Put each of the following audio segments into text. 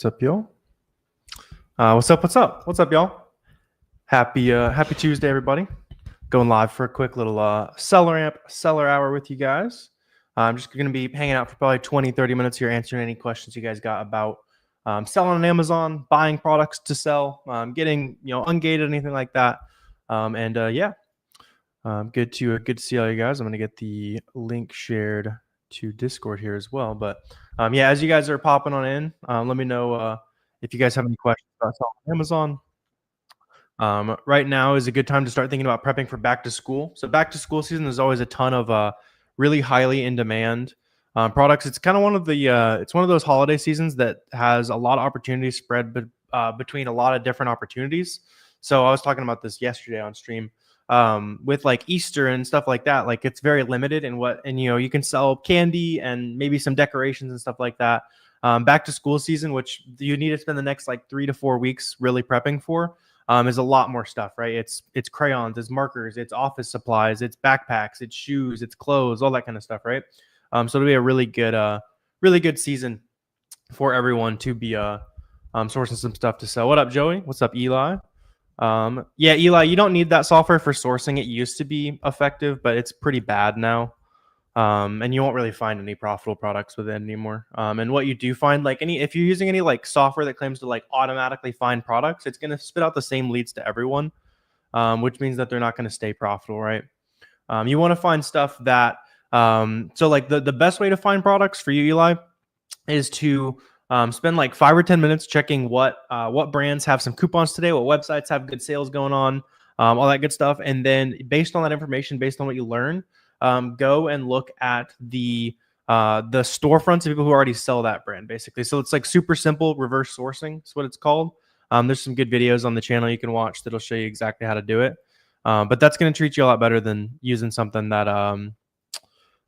What's up, y'all? What's up, y'all? Happy Tuesday, everybody. Going live for a quick little SellerAmp seller hour with you guys. I'm just going to be hanging out for probably 20, 30 minutes here, answering any questions you guys got about selling on Amazon, buying products to sell, getting ungated, anything like that. Good to see all you guys. I'm going to get the link shared to Discord here as well. But as you guys are popping on in, let me know if you guys have any questions about selling on Amazon. Right now is a good time to start thinking about prepping for back to school. So back to school season, there's always a ton of really highly in demand products. It's kind of one of the it's one of those holiday seasons that has a lot of opportunities spread between a lot of different opportunities. So I was talking about this yesterday on stream with like Easter and stuff like that. Like it's very limited in you can sell candy and maybe some decorations and stuff like that. Back to school season, which you need to spend the next like 3 to 4 weeks really prepping for. Is a lot more stuff, right? It's crayons, it's markers, it's office supplies, it's backpacks, it's shoes, it's clothes, all that kind of stuff, right? So it'll be a really good season for everyone to be sourcing some stuff to sell. What up, Joey? What's up, Eli? Eli, you don't need that software for sourcing. It used to be effective, but it's pretty bad now. And you won't really find any profitable products with it anymore. And what you do find, if you're using any like software that claims to like automatically find products, it's going to spit out the same leads to everyone, which means that they're not going to stay profitable, right? You want to find stuff that, so like the best way to find products for you, Eli, is to spend like 5 or 10 minutes checking what brands have some coupons today, what websites have good sales going on, all that good stuff. And then based on that information, based on what you learn, go and look at the storefronts of people who already sell that brand, basically. So it's like super simple reverse sourcing. That's what it's called. There's some good videos on the channel you can watch that'll show you exactly how to do it. But that's going to treat you a lot better than using something that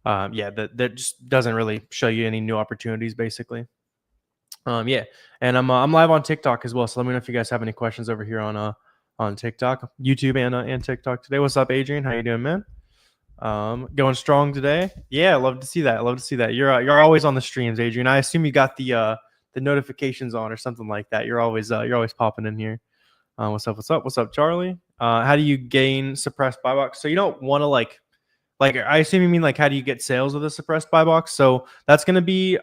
that just doesn't really show you any new opportunities, basically. And I'm live on TikTok as well. So let me know if you guys have any questions over here on TikTok, YouTube, and TikTok today. What's up, Adrian? How you doing, man? Going strong today. Yeah, I love to see that. You're always on the streams, Adrian. I assume you got the notifications on or something like that. You're always popping in here. What's up, Charlie? How do you gain suppressed buy box? So you don't want to like I assume you mean like how do you get sales with a suppressed buy box? So that's going to be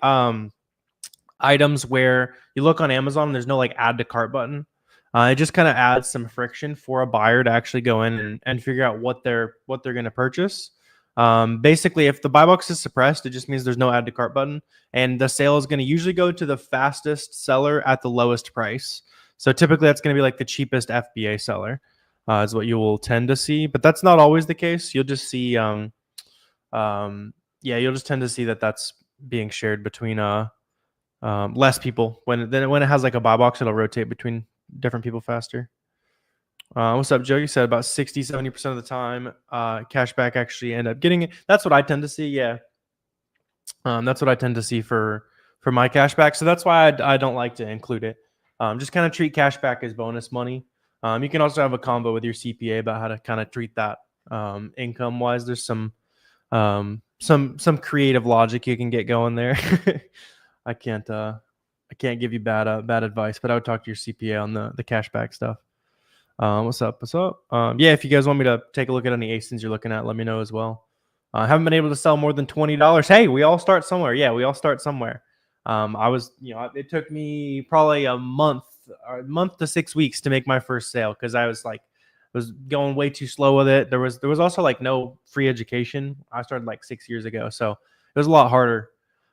items where you look on Amazon and there's no like add to cart button. It just kind of adds some friction for a buyer to actually go in and figure out what they're going to purchase. Basically, if the buy box is suppressed, it just means there's no add to cart button, and the sale is going to usually go to the fastest seller at the lowest price. So typically, that's going to be like the cheapest FBA seller, is what you will tend to see. But that's not always the case. You'll just see, you'll just tend to see that that's being shared between less people. When it has like a buy box, it'll rotate between different people faster. What's up, Joe? You said about 60-70% of the time cashback actually end up getting it. That's what I tend to see. Yeah. That's what I tend to see for my cashback. So that's why I don't like to include it. Just kind of treat cashback as bonus money. You can also have a combo with your CPA about how to kind of treat that income wise. There's some creative logic you can get going there. I can't give you bad advice, but I would talk to your CPA on the cashback stuff. What's up? If you guys want me to take a look at any ASINs you're looking at, let me know as well. I haven't been able to sell more than $20. Hey, we all start somewhere. Yeah, we all start somewhere. It took me probably a month to 6 weeks to make my first sale because I was going way too slow with it. There was also like no free education. I started like 6 years ago, so it was a lot harder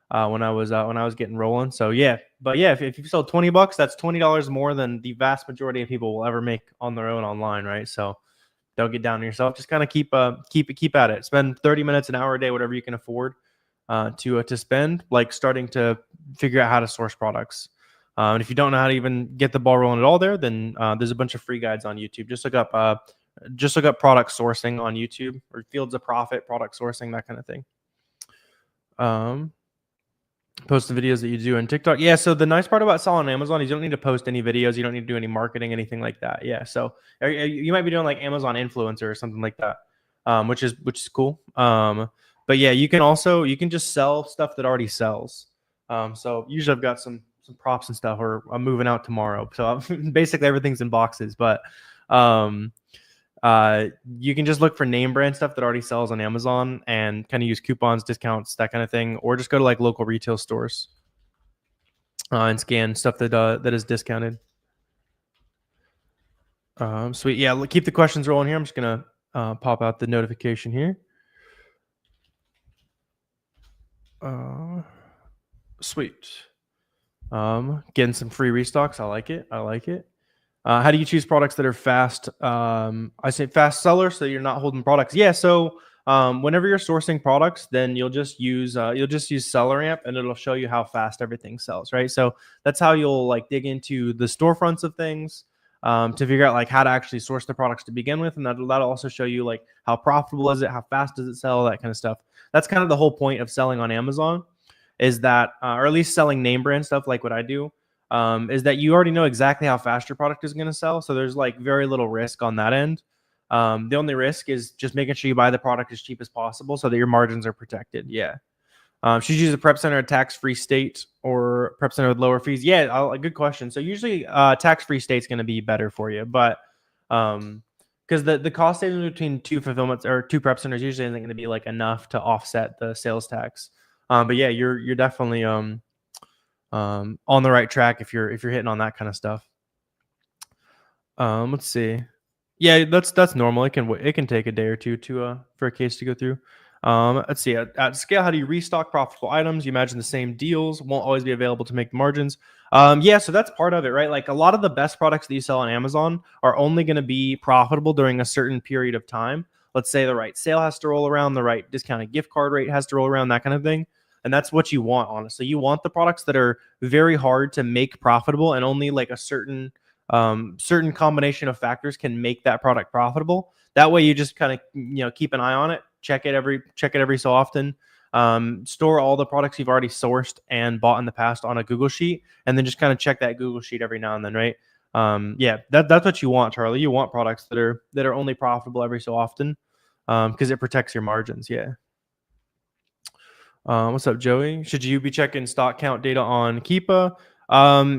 when I was getting rolling. So if you sold $20, that's $20 more than the vast majority of people will ever make on their own online, right? So don't get down on yourself. Just kind of keep at it. Spend 30 minutes, an hour a day, whatever you can afford to spend, like starting to figure out how to source products. And if you don't know how to even get the ball rolling at all there, then there's a bunch of free guides on YouTube. Just look up product sourcing on YouTube or Fields of Profit, product sourcing, that kind of thing. Post the videos that you do on TikTok. Yeah, so the nice part about selling on Amazon is you don't need to post any videos. You don't need to do any marketing, anything like that. Yeah, so you might be doing like Amazon influencer or something like that, which is cool. But yeah, you can just sell stuff that already sells. So usually I've got some props and stuff, or I'm moving out tomorrow. So basically everything's in boxes, but um, you can just look for name brand stuff that already sells on Amazon and kind of use coupons, discounts, that kind of thing, or just go to like local retail stores and scan stuff that is discounted. Sweet. Yeah, keep the questions rolling here. I'm just gonna pop out the notification here. Sweet. Getting some free restocks. I like it. How do you choose products that are fast? I say fast seller, so you're not holding products. Yeah. So whenever you're sourcing products, then you'll just use SellerAmp, and it'll show you how fast everything sells, right? So that's how you'll like dig into the storefronts of things to figure out like how to actually source the products to begin with, and that'll also show you like how profitable is it, how fast does it sell, that kind of stuff. That's kind of the whole point of selling on Amazon, is that, or at least selling name brand stuff like what I do. Is that you already know exactly how fast your product is going to sell. So there's like very little risk on that end. The only risk is just making sure you buy the product as cheap as possible so that your margins are protected. Yeah. Should you use a prep center, a tax-free state, or prep center with lower fees? Yeah, good question. So usually tax-free state's going to be better for you, but because the cost savings between two fulfillments or two prep centers usually isn't going to be like enough to offset the sales tax. But yeah, you're definitely on the right track if you're hitting on that kind of stuff. Let's see. Yeah, that's normal. It can take a day or two to for a case to go through. Let's see. At scale, how do you restock profitable items? You imagine the same deals won't always be available to make the margins. Yeah, so that's part of it, right? Like a lot of the best products that you sell on Amazon are only going to be profitable during a certain period of time. Let's say the right sale has to roll around, the right discounted gift card rate has to roll around, that kind of thing. And that's what you want, honestly. You want the products that are very hard to make profitable, and only like a certain combination of factors can make that product profitable. That way you just kind of keep an eye on it, check it every so often. Store all the products you've already sourced and bought in the past on a Google Sheet, and then just kind of check that Google Sheet every now and then, right? Yeah, that's what you want, Charlie. You want products that are only profitable every so often, because it protects your margins. Yeah. What's up, Joey? Should you be checking stock count data on Keepa?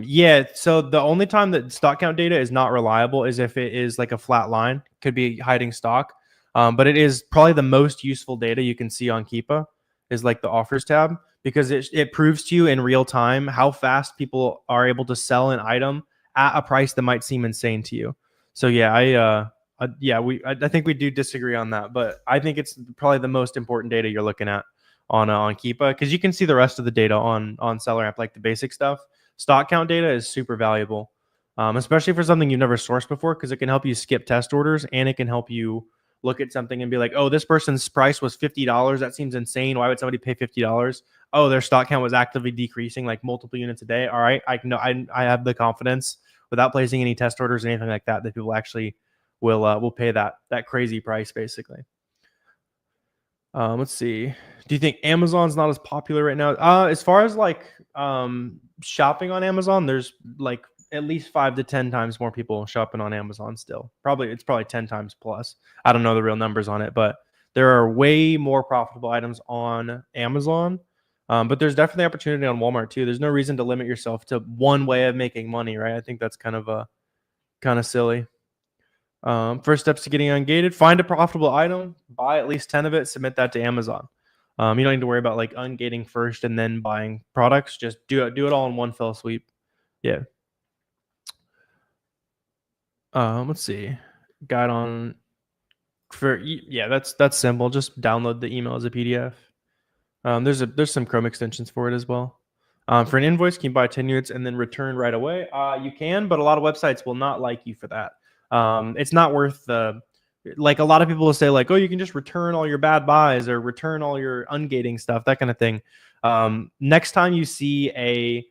Yeah, so the only time that stock count data is not reliable is if it is like a flat line. Could be hiding stock. But it is probably the most useful data you can see on Keepa is like the offers tab, because it proves to you in real time how fast people are able to sell an item at a price that might seem insane to you. So yeah, I think we do disagree on that, but I think it's probably the most important data you're looking at on Keepa, because you can see the rest of the data on SellerAmp, like the basic stuff. Stock count data is super valuable, especially for something you've never sourced before, because it can help you skip test orders, and it can help you look at something and be like, oh, this person's price was $50. That seems insane. Why would somebody pay $50? Oh, their stock count was actively decreasing like multiple units a day. All right, I know I have the confidence without placing any test orders or anything like that people actually will pay that crazy price, basically. Let's see. Do you think Amazon's not as popular right now? As far as like shopping on Amazon, there's like at least 5 to 10 times more people shopping on Amazon still. It's probably 10 times plus. I don't know the real numbers on it, but there are way more profitable items on Amazon. But there's definitely opportunity on Walmart too. There's no reason to limit yourself to one way of making money, right? I think that's kind of silly. First steps to getting ungated: find a profitable item, buy at least 10 of it, submit that to Amazon. You don't need to worry about like ungating first and then buying products. Just do it all in one fell swoop. Yeah. Let's see. Guide on that's simple. Just download the email as a PDF. There's some Chrome extensions for it as well. For an invoice, can you buy 10 units and then return right away? You can, but a lot of websites will not like you for that. It's not worth like a lot of people will say like, oh, you can just return all your bad buys or return all your ungating stuff, that kind of thing. Next time you see a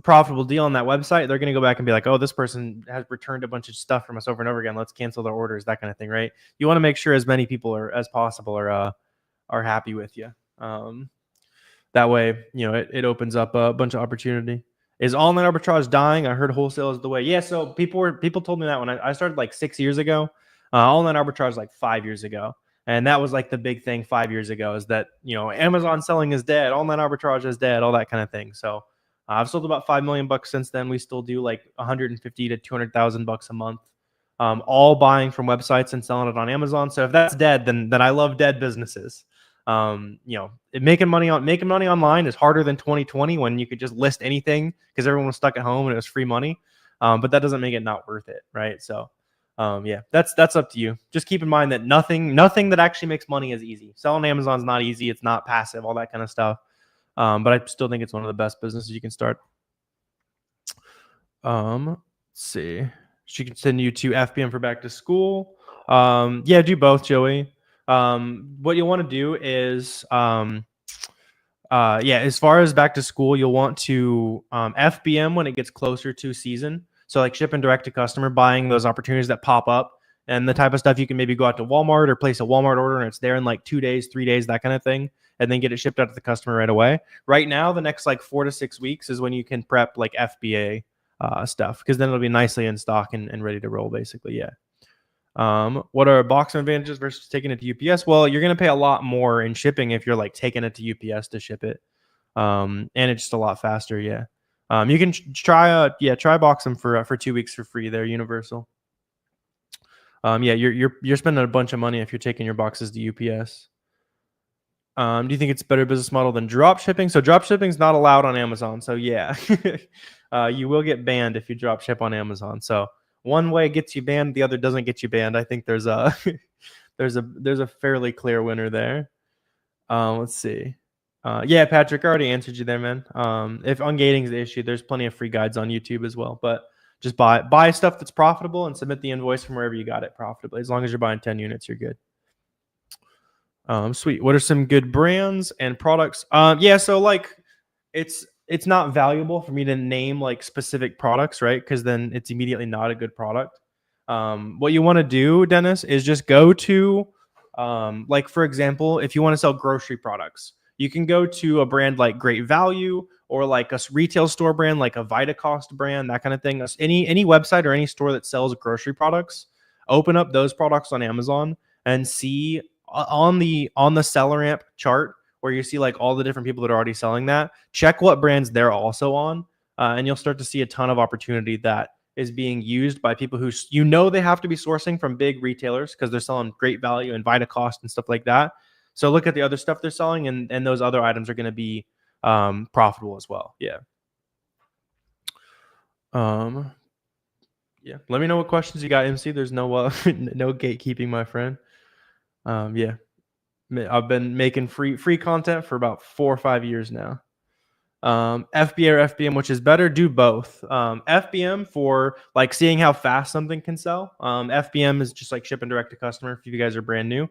profitable deal on that website, they're going to go back and be like, oh, this person has returned a bunch of stuff from us over and over again. Let's cancel their orders, that kind of thing, right? You want to make sure as many people as possible are happy with you. That way, it opens up a bunch of opportunity. Is online arbitrage dying? I heard wholesale is the way. Yeah, so people told me that when I started like 6 years ago. Online arbitrage like 5 years ago. And that was like the big thing 5 years ago, is that, Amazon selling is dead, online arbitrage is dead, all that kind of thing. So I've sold about $5 million since then. We still do like 150 to 200,000 bucks a month, all buying from websites and selling it on Amazon. So if that's dead, then I love dead businesses. Making money online is harder than 2020 when you could just list anything because everyone was stuck at home and it was free money. But that doesn't make it not worth it, right? So, that's up to you. Just keep in mind that nothing that actually makes money is easy. Selling Amazon is not easy. It's not passive, all that kind of stuff. But I still think it's one of the best businesses you can start. Let's see. She can send you to FBM for back to school. Do both, Joey. What you want to do is, as far as back to school, you'll want to FBM when it gets closer to season. So like shipping direct to customer, buying those opportunities that pop up, and the type of stuff you can maybe go out to Walmart or place a Walmart order and it's there in like 2 days, 3 days, that kind of thing, and then get it shipped out to the customer right away. Right now, the next like 4 to 6 weeks is when you can prep like FBA stuff, because then it'll be nicely in stock and ready to roll, basically. Yeah. What are box advantages versus taking it to UPS? Well, you're going to pay a lot more in shipping if you're like taking it to UPS to ship it. And it's just a lot faster. Yeah. You can try box them for 2 weeks for free. They're universal. You're spending a bunch of money if you're taking your boxes to UPS. Do you think it's a better business model than drop shipping? So drop shipping is not allowed on Amazon. So yeah, you will get banned if you drop ship on Amazon. So one way gets you banned, the other doesn't get you banned. I think there's a there's a fairly clear winner there. Let's see. Patrick, I already answered you there, man. If ungating is the issue, there's plenty of free guides on YouTube as well. But just buy stuff that's profitable and submit the invoice from wherever you got it profitably. As long as you're buying 10 units, you're good. Sweet. What are some good brands and products? So like it's not valuable for me to name like specific products, right? Because then it's immediately not a good product. What you want to do, Dennis, is just go to like, for example, if you want to sell grocery products, you can go to a brand like Great Value or like a retail store brand like a VitaCost brand, that kind of thing. Any website or any store that sells grocery products, open up those products on Amazon and see on the SellerAmp chart where you see like all the different people that are already selling that. Check what brands they're also on, and you'll start to see a ton of opportunity that is being used by people who they have to be sourcing from big retailers because they're selling Great Value and VitaCost and stuff like that. So look at the other stuff they're selling, and those other items are going to be profitable as well. Yeah. Let me know what questions you got, MC. There's no no gatekeeping, my friend. I've been making free content for about 4 or 5 years now. FBA or FBM, which is better? Do both. FBM for like seeing how fast something can sell. FBM is just like shipping direct to customer if you guys are brand new.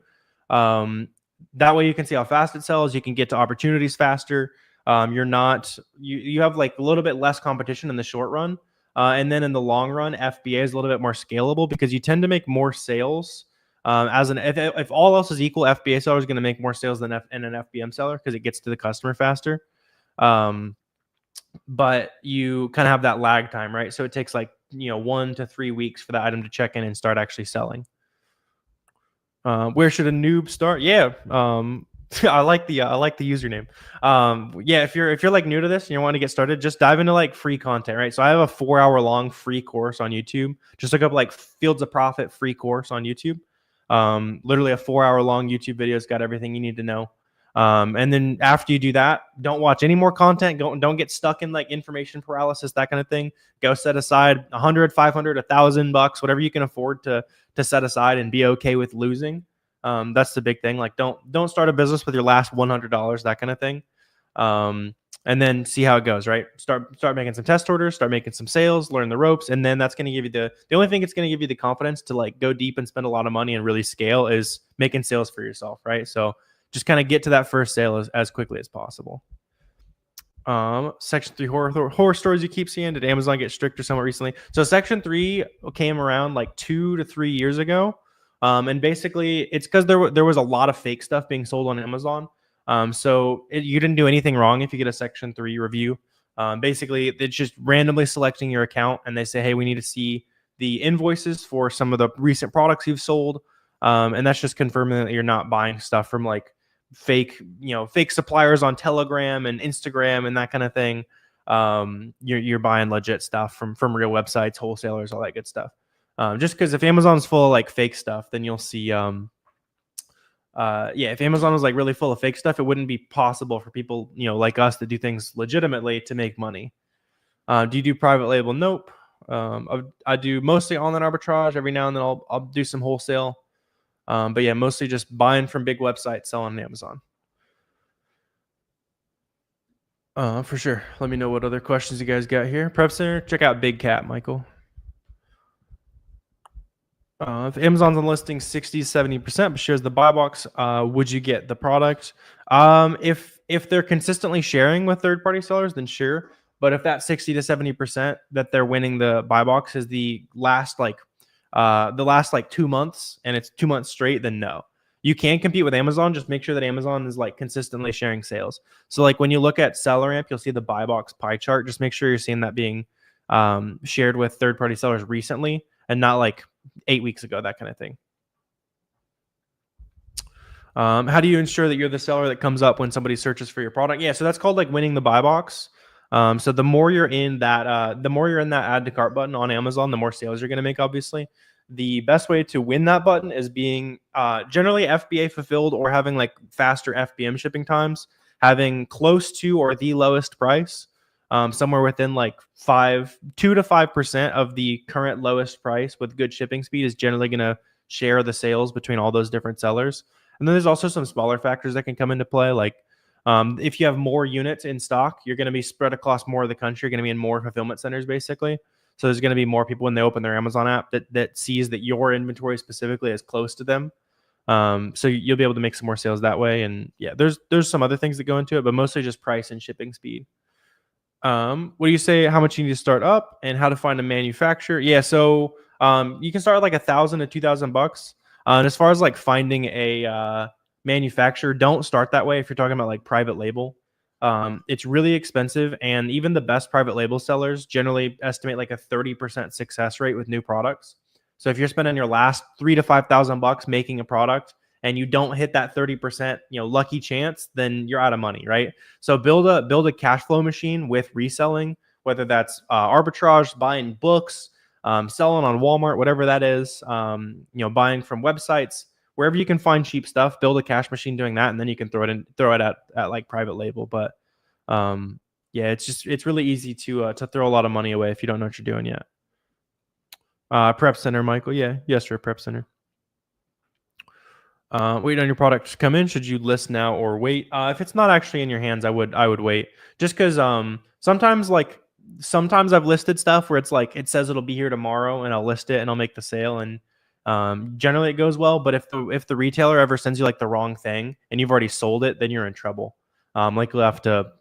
That way you can see how fast it sells. You can get to opportunities faster. You have like a little bit less competition in the short run. And then in the long run, FBA is a little bit more scalable because you tend to make more sales. If all else is equal, FBA seller is going to make more sales than an FBM seller because it gets to the customer faster. But you kind of have that lag time, right? So it takes like 1 to 3 weeks for the item to check in and start actually selling. Where should a noob start? I like the username. If you're like new to this and you want to get started, just dive into like free content, right? So I have a 4-hour long free course on YouTube. Just look up like Fields of Profit free course on YouTube. Literally a 4-hour long YouTube video has got everything you need to know. And then after you do that, don't watch any more content. Don't get stuck in like information paralysis, that kind of thing. Go set aside $100, $500, $1,000, whatever you can afford to set aside and be okay with losing. That's the big thing. Like don't start a business with your last $100, that kind of thing. And then see how it goes, right? Start making some test orders, start making some sales, learn the ropes. And then that's going to give you the only thing it's going to give you the confidence to like go deep and spend a lot of money and really scale is making sales for yourself, right? So just kind of get to that first sale as quickly as possible. Section 3 horror stories you keep seeing. Did Amazon get stricter somewhat recently? So Section 3 came around like 2 to 3 years ago. And basically it's because there was a lot of fake stuff being sold on Amazon. You didn't do anything wrong if you get a Section 3 review. Basically, it's just randomly selecting your account, and they say, hey, we need to see the invoices for some of the recent products you've sold. And that's just confirming that you're not buying stuff from like fake suppliers on Telegram and Instagram and that kind of thing. you're buying legit stuff from real websites, wholesalers, all that good stuff. Just because if Amazon's full of like fake stuff, then you'll see if Amazon was like really full of fake stuff, it wouldn't be possible for people, like us to do things legitimately to make money. Do you do private label? Nope. I do mostly online arbitrage. Every now and then I'll do some wholesale. But yeah, mostly just buying from big websites, selling on Amazon. For sure. Let me know what other questions you guys got here. Prep Center, check out Big Cat, Michael. If Amazon's on listing 60-70%, but shares the buy box, would you get the product? If they're consistently sharing with third-party sellers, then sure. But if that 60-70% that they're winning the buy box is the last 2 months and it's 2 months straight, then no. You can compete with Amazon. Just make sure that Amazon is like consistently sharing sales. So like when you look at SellerAmp, you'll see the buy box pie chart. Just make sure you're seeing that being shared with third-party sellers recently and not like 8 weeks ago, that kind of thing. How do you ensure that you're the seller that comes up when somebody searches for your product? Yeah, so that's called like winning the buy box. So the more you're in that add to cart button on Amazon, the more sales you're going to make, obviously. The best way to win that button is being generally FBA fulfilled or having like faster FBM shipping times, having close to or the lowest price, somewhere within like 2 to 5% of the current lowest price with good shipping speed is generally going to share the sales between all those different sellers. And then there's also some smaller factors that can come into play, like if you have more units in stock, you're going to be spread across more of the country. You're going to be in more fulfillment centers, basically. So there's going to be more people when they open their Amazon app that sees that your inventory specifically is close to them. So you'll be able to make some more sales that way. And yeah, there's some other things that go into it, but mostly just price and shipping speed. What do you say? How much you need to start up and how to find a manufacturer? Yeah, so you can start at like $1,000 to $2,000. And as far as like finding a manufacturer, don't start that way if you're talking about like private label. It's really expensive, and even the best private label sellers generally estimate like a 30% success rate with new products. So if you're spending your last $3,000 to $5,000 making a product and you don't hit that 30% lucky chance, then you're out of money, right? So build a cash flow machine with reselling, whether that's arbitrage, buying books, selling on Walmart, whatever that is, buying from websites. Wherever you can find cheap stuff, build a cash machine doing that, and then you can throw it at like private label. But yeah, it's really easy to throw a lot of money away if you don't know what you're doing yet. Prep Center, Michael. Yeah, yes, sir. Prep Center. Wait on your product to come in. Should you list now or wait? If it's not actually in your hands, I would wait. Just because sometimes I've listed stuff where it's like it says it'll be here tomorrow, and I'll list it and I'll make the sale, and generally it goes well. But if the retailer ever sends you like the wrong thing and you've already sold it, then you're in trouble. Like you'll have to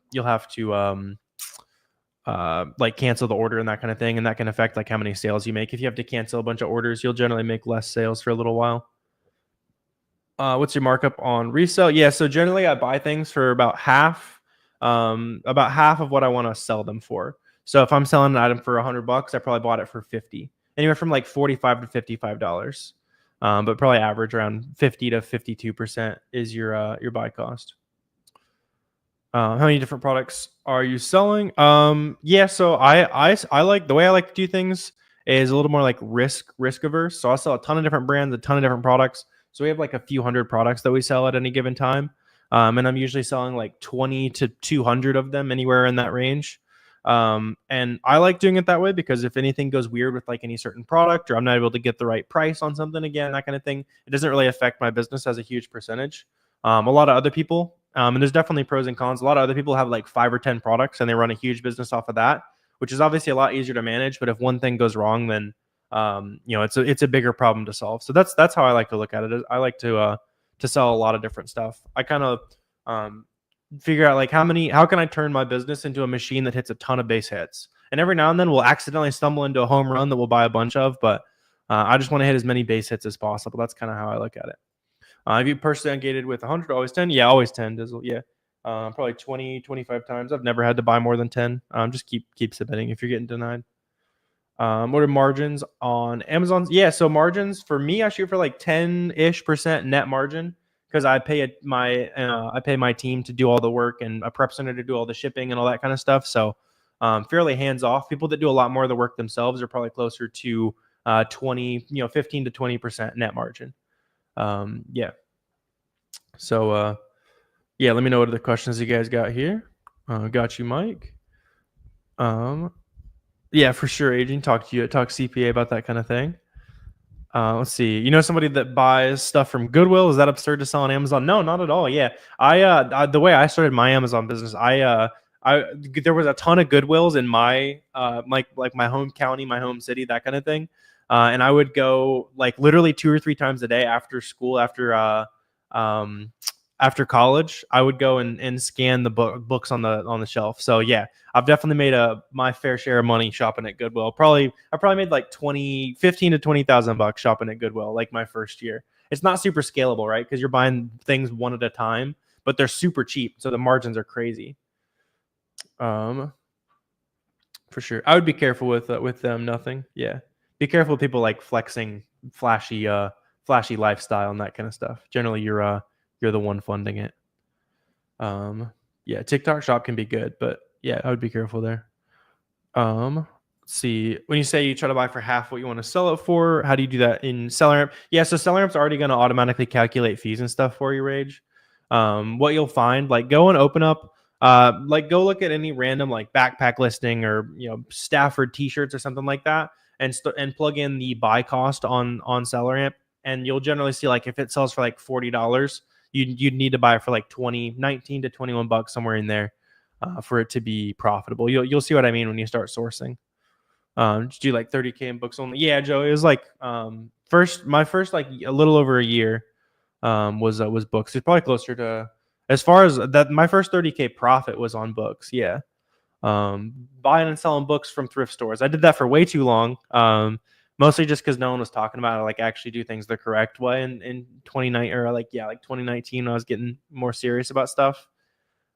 like cancel the order and that kind of thing, and that can affect like how many sales you make. If you have to cancel a bunch of orders, you'll generally make less sales for a little while. What's your markup on resale? Yeah, so generally I buy things for about half of what I want to sell them for. So if I'm selling an item for $100, I probably bought it for 50. Anywhere from like $45 to $55, but probably average around 50 to 52% is your buy cost. How many different products are you selling? Yeah, so I like the way I like to do things is a little more like risk averse. So I sell a ton of different brands, a ton of different products. So we have like a few hundred products that we sell at any given time, and I'm usually selling like 20 to 200 of them, anywhere in that range. And I like doing it that way because if anything goes weird with like any certain product, or I'm not able to get the right price on something again, that kind of thing, it doesn't really affect my business as a huge percentage. A lot of other people, and there's definitely pros and cons. A lot of other people have like 5 or 10 products and they run a huge business off of that, which is obviously a lot easier to manage. But if one thing goes wrong, then it's a bigger problem to solve. So that's how I like to look at it. I like to sell a lot of different stuff. I kind of figure out like how can I turn my business into a machine that hits a ton of base hits, and every now and then we'll accidentally stumble into a home run that we'll buy a bunch of, but I just want to hit as many base hits as possible. That's kind of how I look at it. Have you personally engaged with 100, always 10? Yeah, always 10. Dizzle. Yeah. Probably 20, 25 times. I've never had to buy more than 10. Just keep submitting if you're getting denied. What are margins on Amazon? Yeah, so margins for me, I shoot for like 10-ish% net margin because I pay my team to do all the work and a prep center to do all the shipping and all that kind of stuff. So fairly hands off. People that do a lot more of the work themselves are probably closer to 20, 15 to 20% net margin. Yeah. So yeah, let me know what other questions you guys got here. Got you, Mike. Yeah, for sure, Adrian. Talk CPA about that kind of thing. Let's see. You know somebody that buys stuff from Goodwill? Is that absurd to sell on Amazon? No, not at all. Yeah, the way I started my Amazon business, there was a ton of Goodwills in my like my home county, my home city, that kind of thing. And I would go like literally 2 or 3 times a day after school, um, after college. I would go and scan the books on the shelf. So yeah, I've definitely made my fair share of money shopping at Goodwill. I probably made like 15 to 20,000 bucks shopping at Goodwill, like my first year. It's not super scalable, right? Because you're buying things one at a time, but they're super cheap, so the margins are crazy. For sure, I would be careful with them. Nothing. Yeah, be careful with people like flexing flashy lifestyle and that kind of stuff. Generally, you're the one funding it. Yeah, TikTok Shop can be good, but yeah, I would be careful there. Let's see. When you say you try to buy for half what you want to sell it for, how do you do that in SellerAmp? Yeah, so SellerAmp's already going to automatically calculate fees and stuff for you, Rage. What you'll find, like go and open up, like go look at any random like backpack listing or Stafford t-shirts or something like that, and plug in the buy cost on SellerAmp, and you'll generally see like if it sells for like $40, you'd need to buy it for like 19 to 21 bucks, somewhere in there, for it to be profitable. You'll see what I mean when you start sourcing. Just do like 30K in books only. Yeah, Joe, it was like my first like a little over a year was books. It's probably closer to, as far as that, my first 30K profit was on books. Yeah. Buying and selling books from thrift stores. I did that for way too long. Mostly just because no one was talking about it, like actually do things the correct way in 2019, or like 2019 when I was getting more serious about stuff.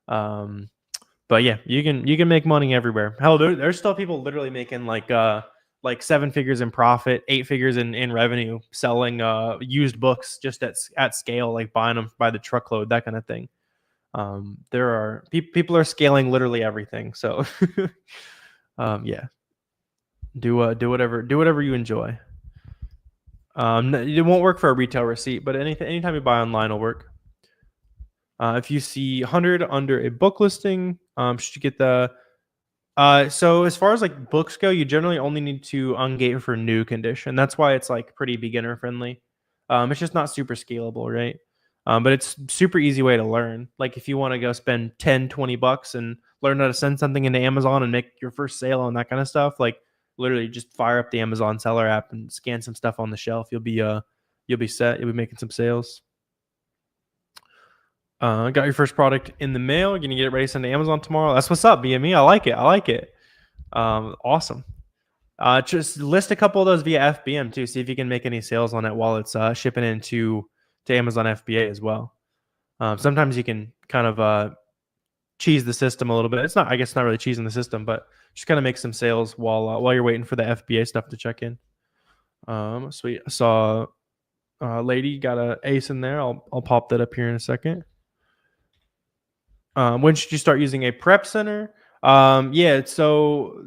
But yeah, you can make money everywhere. Hell, there's still people literally making like 7 figures in profit, 8 figures in revenue, selling used books just at scale, like buying them by the truckload, that kind of thing. There are people are scaling literally everything. So yeah, do whatever you enjoy. It won't work for a retail receipt, but anytime you buy online will work. If you see 100 under a book listing, should you get the so as far as like books go, you generally only need to ungate for new condition. That's why it's like pretty beginner friendly. It's just not super scalable, right? But it's super easy way to learn. Like if you want to go spend 10, 20 bucks and learn how to send something into Amazon and make your first sale and that kind of stuff, like literally just fire up the Amazon seller app and scan some stuff on the shelf. You'll be set. You'll be making some sales. Got your first product in the mail. You're gonna get it ready to send to Amazon tomorrow. That's what's up, BME. I like it. Awesome. Just list a couple of those via FBM too. See if you can make any sales on it while it's shipping into Amazon FBA as well. Sometimes you can kind of cheese the system a little bit. It's not, I guess, not really cheesing the system, but just kind of make some sales while you're waiting for the FBA stuff to check in. Sweet. I saw lady got an ace in there. I'll pop that up here in a second. When should you start using a prep center? Yeah, so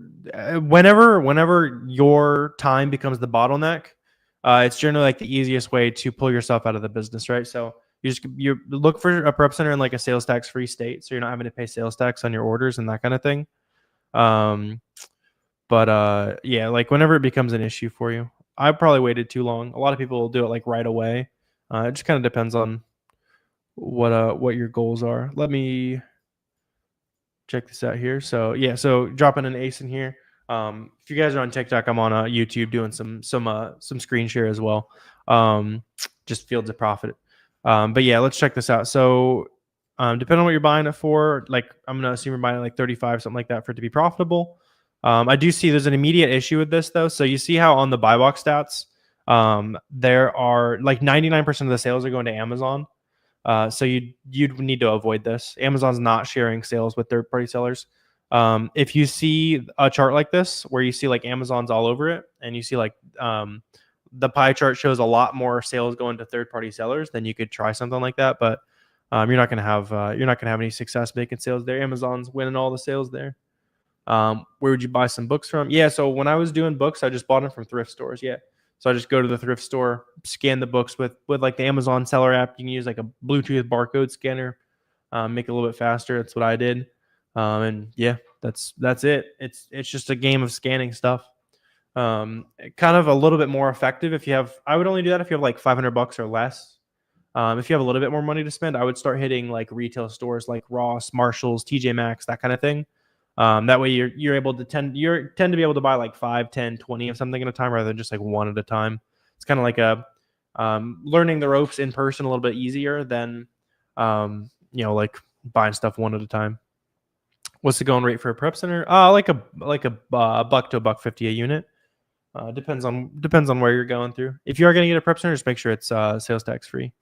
whenever your time becomes the bottleneck, it's generally like the easiest way to pull yourself out of the business, right? So you look for a prep center in like a sales tax free state, so you're not having to pay sales tax on your orders and that kind of thing. But yeah, like whenever it becomes an issue for you, I probably waited too long. A lot of people will do it like right away. It just kind of depends on what your goals are. Let me check this out here. So yeah, so dropping an ace in here. If you guys are on TikTok, I'm on YouTube doing some screen share as well. Just fields of profit. But yeah, let's check this out. So depending on what you're buying it for, like I'm gonna assume you're buying it like 35, something like that, for it to be profitable. I do see there's an immediate issue with this though. So you see how on the buy box stats, there are like 99% of the sales are going to Amazon. So you'd need to avoid this. Amazon's not sharing sales with third-party sellers. If you see a chart like this where you see like Amazon's all over it, and you see like the pie chart shows a lot more sales going to third-party sellers, then you could try something like that. But you're not gonna have any success making sales there. Amazon's winning all the sales there. Where would you buy some books from? Yeah, so when I was doing books, I just bought them from thrift stores. Yeah, so I just go to the thrift store, scan the books with like the Amazon Seller app. You can use like a Bluetooth barcode scanner, make it a little bit faster. That's what I did, and yeah, that's it. It's just a game of scanning stuff. Kind of a little bit more effective if you have. I would only do that if you have like $500 or less. If you have a little bit more money to spend, I would start hitting like retail stores like Ross, Marshalls, TJ Maxx, that kind of thing. That way you're able to tend to be able to buy like 5, 10, 20 of something at a time rather than just like one at a time. It's kind of like a learning the ropes in person a little bit easier than like buying stuff one at a time. What's the going rate for a prep center? Like a buck to $1.50 a unit. Depends on where you're going through. If you are going to get a prep center, just make sure it's sales tax free.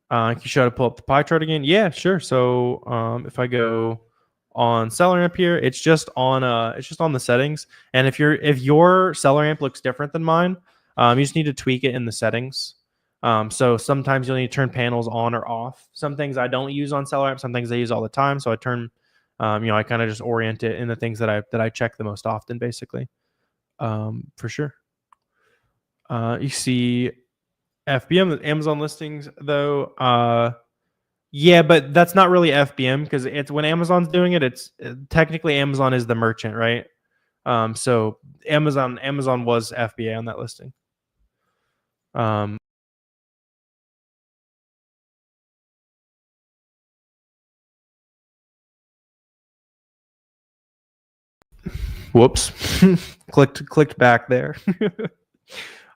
Can you try to pull up the pie chart again? Yeah, sure. So if I go on SellerAmp here, it's just on the settings. And if your SellerAmp looks different than mine, you just need to tweak it in the settings. So sometimes you'll need to turn panels on or off. Some things I don't use on SellerAmp, some things I use all the time. So I turn, I kind of just orient it in the things that I check the most often, basically. For sure. You see FBM, Amazon listings, though. Yeah, but that's not really FBM because it's when Amazon's doing it. It's technically Amazon is the merchant, right? So Amazon was FBA on that listing. Whoops, clicked back there.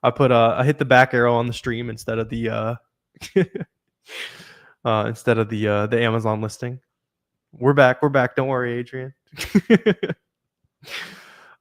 I hit the back arrow on the stream instead of the the Amazon listing. We're back. Don't worry, Adrian.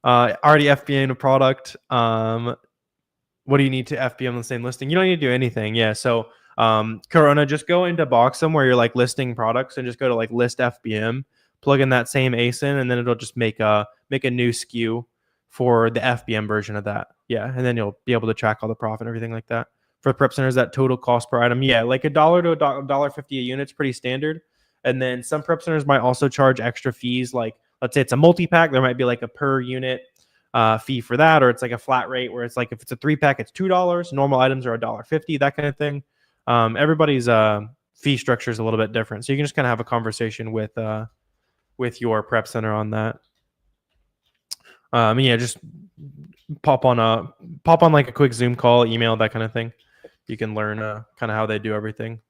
Already FBA a product. What do you need to FBM the same listing? You don't need to do anything. Yeah. So Corona, just go into Boxem where you're like listing products and just go to like list FBM, plug in that same ASIN, and then it'll just make a new SKU for the FBM version of that. Yeah. And then you'll be able to track all the profit and everything like that. For prep centers, that total cost per item, yeah, like $1 to $1.50 a unit is pretty standard. And then some prep centers might also charge extra fees. Like let's say it's a multi-pack, there might be like a per unit fee for that, or it's like a flat rate where it's like if it's a 3-pack, it's $2. Normal items are $1.50, that kind of thing. Everybody's fee structure is a little bit different, so you can just kind of have a conversation with your prep center on that. Yeah, just pop on like a quick Zoom call, email, that kind of thing. You can learn kind of how they do everything.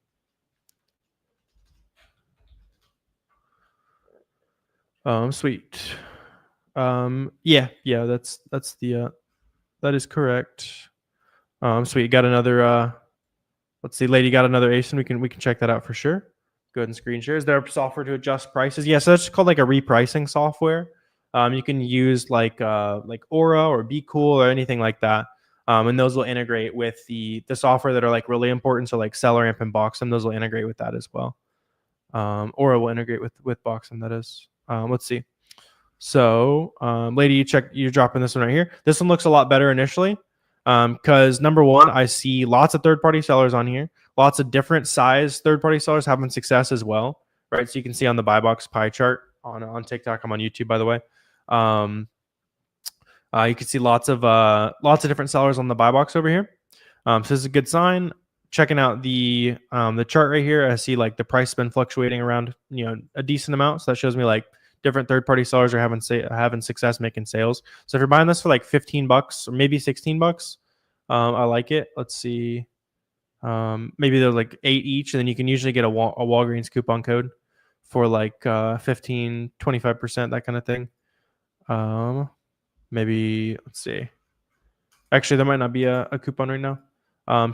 Sweet. Yeah, that is correct. Sweet. Got another let's see, lady got another ASIN. We can check that out for sure. Go ahead and screen share. Is there software to adjust prices? Yeah, so that's called like a repricing software. You can use like Aura or Be Cool or anything like that. And those will integrate with the software that are like really important. So like SellerAmp and Boxem, those will integrate with that as well. Aura will integrate with Boxem, that is. Let's see. So lady, you're dropping this one right here. This one looks a lot better initially because number one, I see lots of third-party sellers on here. Lots of different size third-party sellers having success as well, right? So you can see on the buy box pie chart on TikTok. I'm on YouTube, by the way. You can see lots of different sellers on the buy box over here. So this is a good sign. Checking out the chart right here, I see like the price has been fluctuating around a decent amount. So that shows me like different third-party sellers are having success making sales. So if you're buying this for like $15 or maybe $16, I like it. Let's see. Maybe they're like 8 each, and then you can usually get a Walgreens coupon code for like 15, 25%, that kind of thing. Maybe let's see. Actually, there might not be a coupon right now.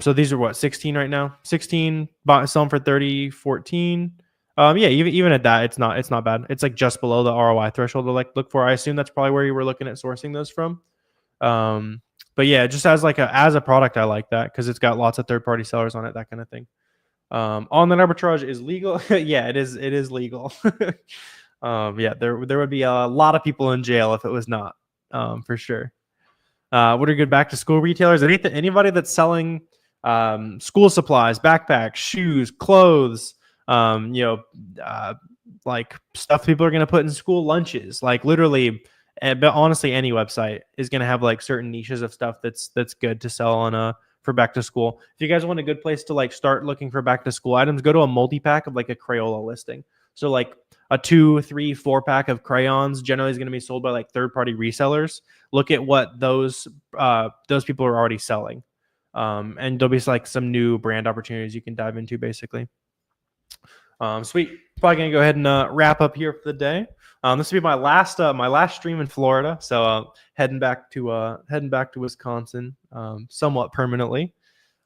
So these are what, 16 right now? 16, selling for 30, 14. Yeah, even at that, it's not bad. It's like just below the ROI threshold to like look for. I assume that's probably where you were looking at sourcing those from. But yeah, just as a product, I like that because it's got lots of third-party sellers on it, that kind of thing. Online arbitrage is legal. Yeah, it is legal. Yeah, there would be a lot of people in jail if it was not, for sure. What are good back to school retailers? Anybody that's selling school supplies, backpacks, shoes, clothes, like stuff people are going to put in school lunches, like literally. But honestly, any website is going to have like certain niches of stuff that's good to sell on for back to school. If you guys want a good place to like start looking for back to school items, go to a multi-pack of like a Crayola listing. So like a 2, 3, 4 pack of crayons generally is going to be sold by like third-party resellers. Look at what those people are already selling, and there'll be like some new brand opportunities you can dive into, basically. Sweet. Probably gonna go ahead and wrap up here for the day. This will be my last stream in Florida, so heading back to Wisconsin, somewhat permanently.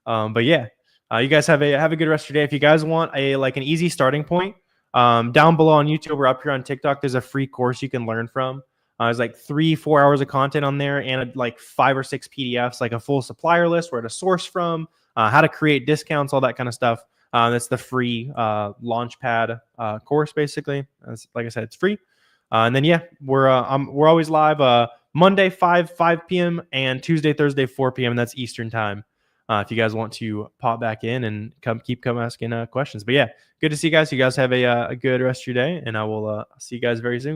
But yeah, you guys have a good rest of your day. If you guys want an easy starting point, down below on YouTube or up here on TikTok, there's a free course you can learn from. There's like 3-4 hours of content on there, and like 5 or 6 PDFs, like a full supplier list, where to source from, how to create discounts, all that kind of stuff. That's the free Launchpad course, basically. Like I said, it's free. And then yeah, we're always live Monday 5 p.m. and Tuesday, Thursday 4 p.m. And that's Eastern time. If you guys want to pop back in and come asking questions. But yeah, good to see you guys. You guys have a good rest of your day, and I will see you guys very soon.